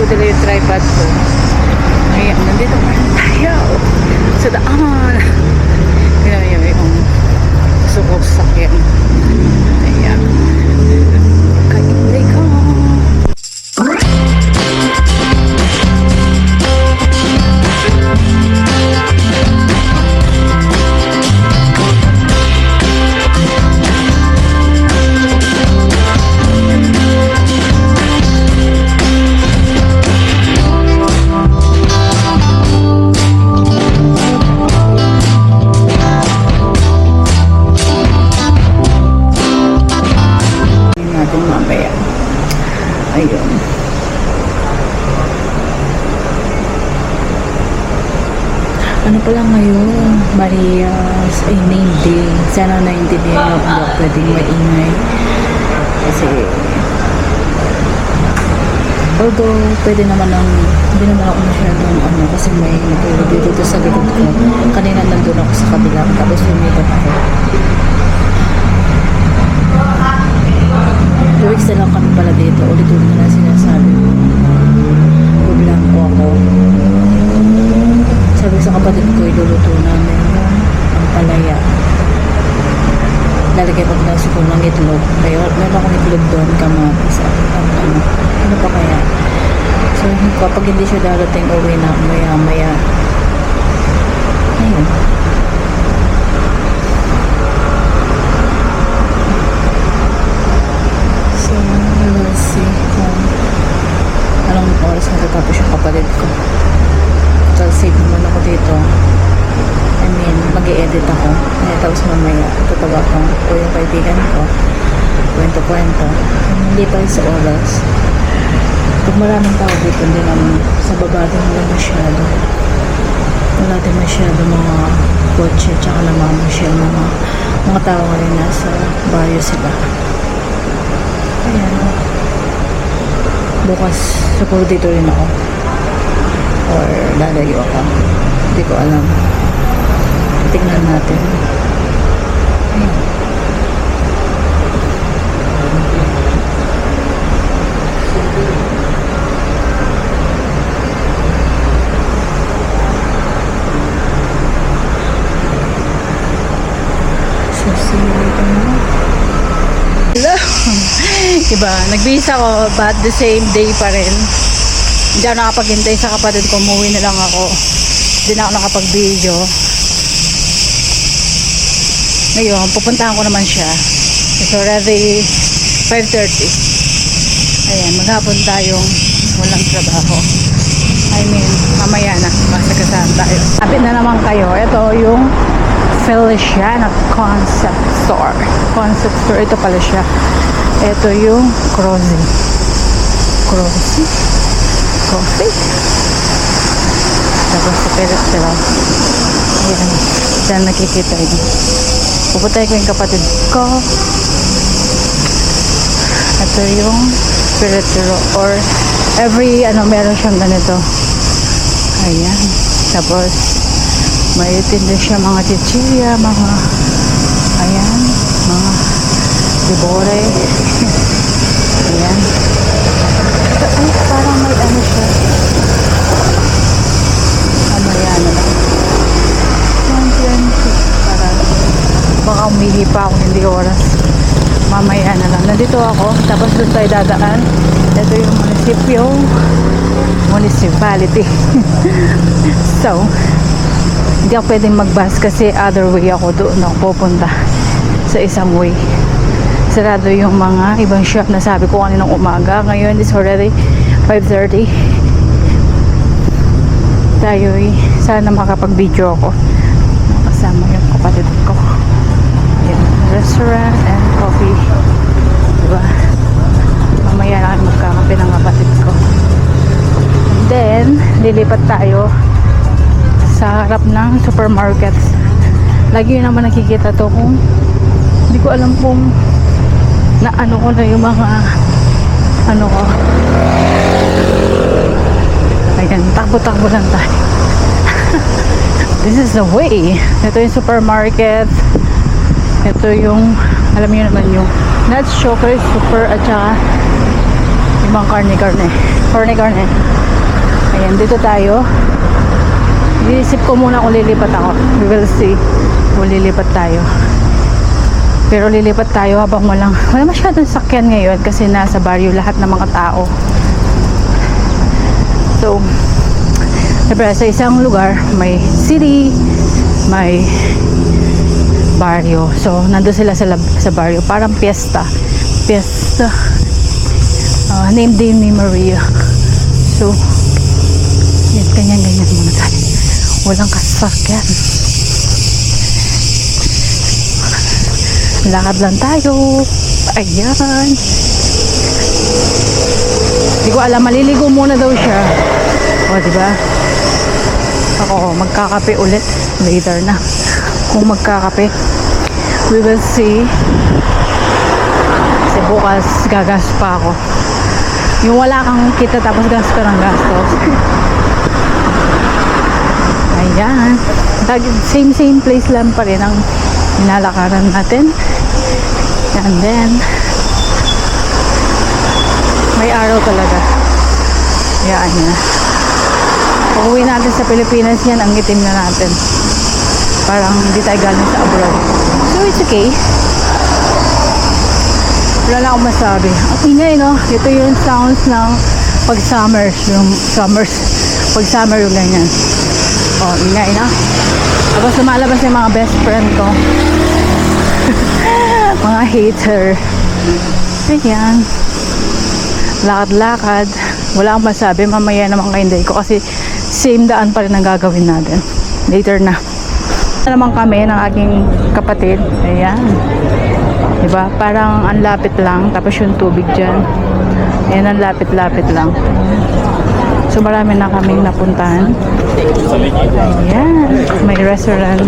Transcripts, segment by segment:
ko dala yung tripod ko. Ayan, nandito pa rin tayo sa daan. Kaya yung gusto ko sakyan. Ayan. Kainday ka. Ayun. Ano pala ngayon? Maria's name day. Sana naintindihan nyo kung pwedeng maingay. Kasi although pwede naman hindi naman ako masyadong kasi may natulog dito sa likod ko. Kanina nandun ako sa kabila tapos lumipat ako. 2 weeks na lang kami pala dito. Ulit-ulit na sinasabi ko. Bublanko ako. Sabi sa kapatid ko, iluluto namin ang palaya. Lalagay ko na siguro ng itlog. Kaya meron akong itlog doon, kamatis. Ano pa kaya? So, kapag hindi siya darating, uwi na maya-maya. Ayun. Anong oras matatapos yung kapatid ko. So, save naman ako dito. I mean, mag-i-edit ako. Tapos mamaya, tatawa ko o yung kaibigan ko. Kwento-kwento. Hindi pa sa oras. Pag maraming tao dito, hindi naman sa baba din wala masyado. Wala din masyado mga kotse tsaka namamasyal mga tao ngayon nasa baryo sila. Ayan. Bukas, siguro dito rin ako. Or lalayo ako. Hindi ko alam. Tingnan natin. Ayan. So, see you later na. Hello! Diba, nagbihis ako but the same day pa rin. Hindi ako nakapaghintay sa kapatid ko, umuwi na lang ako. Hindi na ako nakapag-video. Ngayon, pupuntahan ko naman siya. It's already 5:30. Ayan, maghapon tayong walang trabaho. I mean, mamaya na, masagasaan tayo. Kapit na naman kayo, ito yung Feliciana Concept Store. Concept Store, ito pala siya. Ito yung Crossy Coffee. Tapos sa Peret sila. Ayan. Diyan nakikita yun. Puputay ko yung kapatid ko. Ito yung Peretero. Or every meron siyang ganito. Ayan. Tapos may tinda siya mga chichirya, mga ayan, mga libore. Ayan. Ay, parang may siya. Mamaya na lang. 1:20. Parang baka umihi pa ako, hindi oras. Mamaya na lang. Nandito ako, tapos doon tayo dadaan. Ito yung municipality. So, hindi ako pwedeng mag-bus kasi other way ako doon ako pupunta sa isang way. Sarado yung mga ibang shop na sabi ko kaninang umaga. Ngayon is already 5:30. Tayo'y sana makapag-video ako. Kasama yung kapatid ko. Ayan, restaurant and coffee. Diba? Mamaya na magkakape ng kapatid ko. And then, lilipat tayo sa harap ng supermarket. Lagi yun naman nakikita to kung hindi ko alam kung na ko na yung mga ko. Ayan, takbo-takbo lang tayo. This is the way. Ito yung supermarket. Ito yung, alam niyo naman yung Nuts Shocker Super at saka yung mga karne-karne. Corne. Ayan, dito tayo. Iisip ko muna kung lilipat ako. We will see kung lilipat tayo. Pero lilipat tayo habang wala masyadong sakyan ngayon kasi nasa baryo lahat ng mga tao. So, siyempre sa isang lugar may city, may baryo. So, nandun sila sa baryo. Parang piyesta. Named din ni Maria. So, ganyan muna tayo. Walang kasakyan. Lakad lang tayo. Ayan. Hindi ko alam, maliligo muna daw siya. O, diba? Ako, magkakape ulit. Later na. Kung magkakape, we will see. Kasi bukas, gagas pa ako. Yung wala kang kita tapos gas ka ng gastos. Ayan. Same place lang pa rin ang nilalakaran natin. And then, may araw talaga. Ayan niya. Pag uwi natin sa Pilipinas yan, ang itim na natin. Parang hindi tayo galing sa abroad. So, it's okay. Wala na akong masabi. Ang ingay, no? Ito yung sounds ng pag summers. Pag summer yung ganyan. Oh, ingay, no? Tapos lumalabas yung mga best friend ko. Mga hater. Ayan. Lakad-lakad. Wala akong masabi. Mamaya naman kainday ko kasi same daan pa rin ang gagawin natin. Later na. Naman kami ng aking kapatid. Ayan. Diba? Parang ang lapit lang. Tapos yung tubig dyan. Ayan, ang lapit-lapit lang. So marami na kaming napuntahan. Ayan. May restaurant.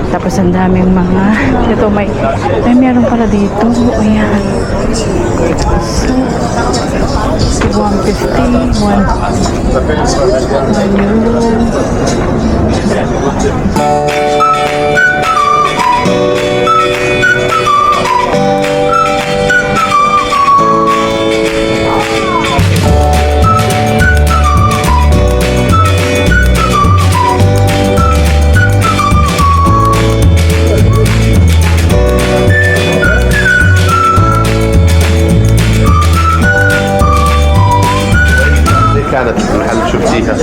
Tapos ang daming mga ito may meron pala dito. Ayan. So 150 1 euro. كانت في المحل شفتيها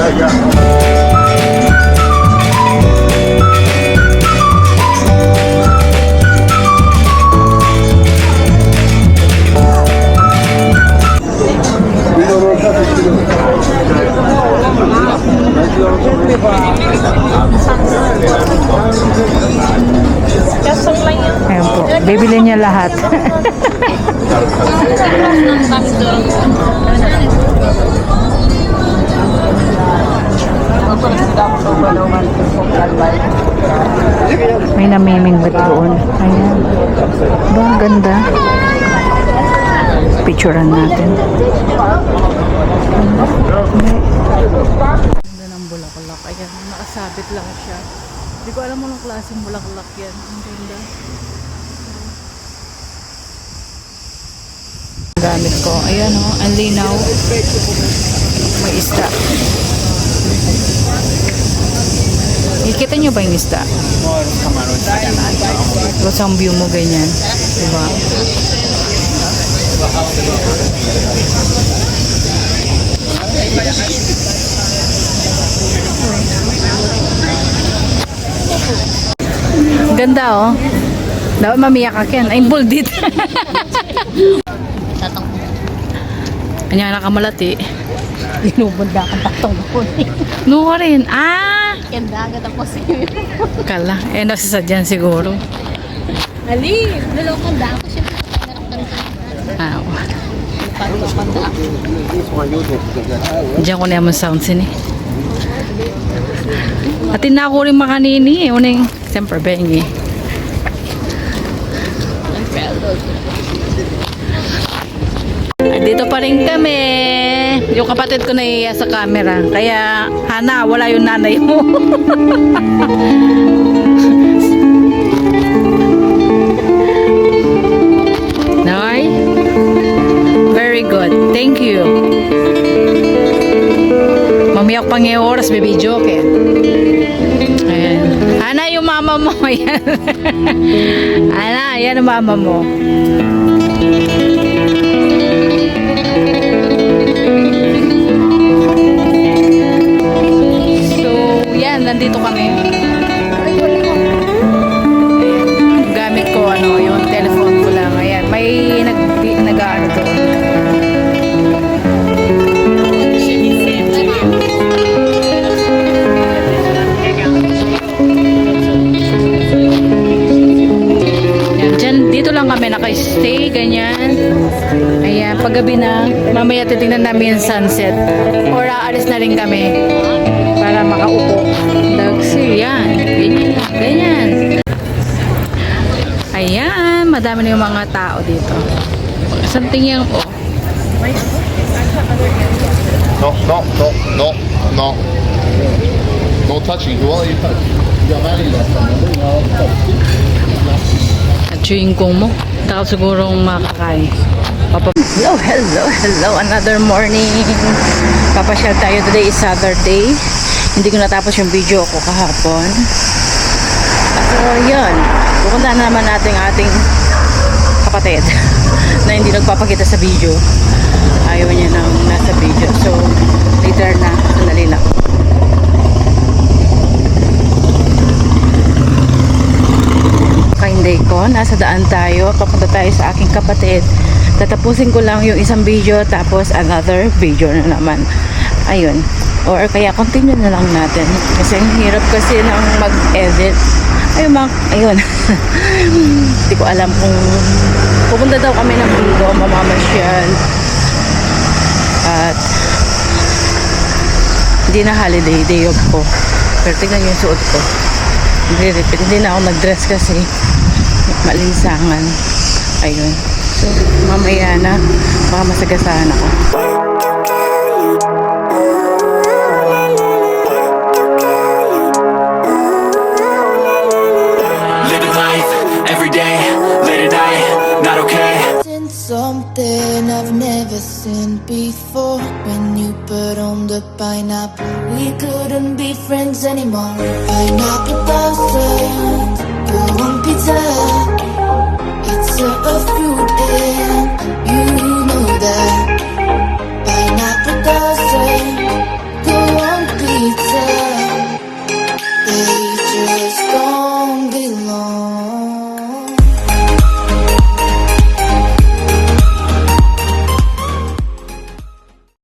Ayan po. Bibili niya lahat. May namimingwit doon. Ayan. Ba, ganda. Picturean natin. Ganda ng bulaklak. Ayan, nakasabit lang siya. Hindi ko alam anong klaseng bulaklak yan. Ang ganda. Gamit ko. Ayan o, ang linaw. May isda. Ikita nyo ba yung isda? Tapos ang view mo ganyan. Diba? Ganda oh. Dapat mamiyak ka yan. Ay, buldit. Kanya nakamalati. Inubod na akong patong ko. Nuha rin. Ah! Kanda agad ako sa Kala. Eh, nasisadyan siguro. Ali, nalokong da ako. Siyempre, naraktan ka. Ah, Pagpapanda ako. diyan ko na yung sound sini. Atin na ako rin makanini. Uning, siyempre, bengi. Dito pa rin kami. Yung kapatid ko naiiya sa camera. Kaya, Hana, wala yung nanay mo. Nay? Very good. Thank you. Tapos bibidyo, okay. Ayan. Ana, yung mama mo. Ayan. Ana, yan ang mama mo. So, yan. Nandito kami. Ayan. Gamit ko, yung telephone ko lang. Ayan. May nag-ano doon. Dito lang kami naka-stay, ganyan. Ayan, paggabi na, mamaya titingnan namin yung sunset. Or aalis na rin kami para makaupo. Dagsi, yan. Ganyan lang, ganyan. Ayan, madami na yung mga tao dito. Something yung, oh. No, no, no, no, no. No touching. Who are you touching? At chewing gum mo. Tapos sigurong makakain. Hello, hello, hello. Another morning. Papasyal tayo. Today is Saturday. Hindi ko natapos yung video ko kahapon. So, yun. Pupuntahan naman natin ating kapatid na hindi nagpapakita sa video. Ayaw niya nang nasa video. So, later na. Sandali lang. Day ko, nasa daan tayo, papunta tayo sa aking kapatid. Tatapusin ko lang yung isang video, tapos another video na naman. Ayun, or kaya continue na lang natin kasi ang hirap kasi nang mag-edit. Ayun hindi ko alam kung pupunta daw kami ng Bigo, mamamasyal, at hindi na holiday, day off ko. Pero tignan yung suot ko, hindi na ako nag-dress kasi malinsangan. Ayun. So, mamaya na. Baka masagasaan ako. Living life, every day, late at night, not okay. Something I've never seen before. When you put on the pineapple, we couldn't be friends anymore. Pineapple blossoms, go on pizza.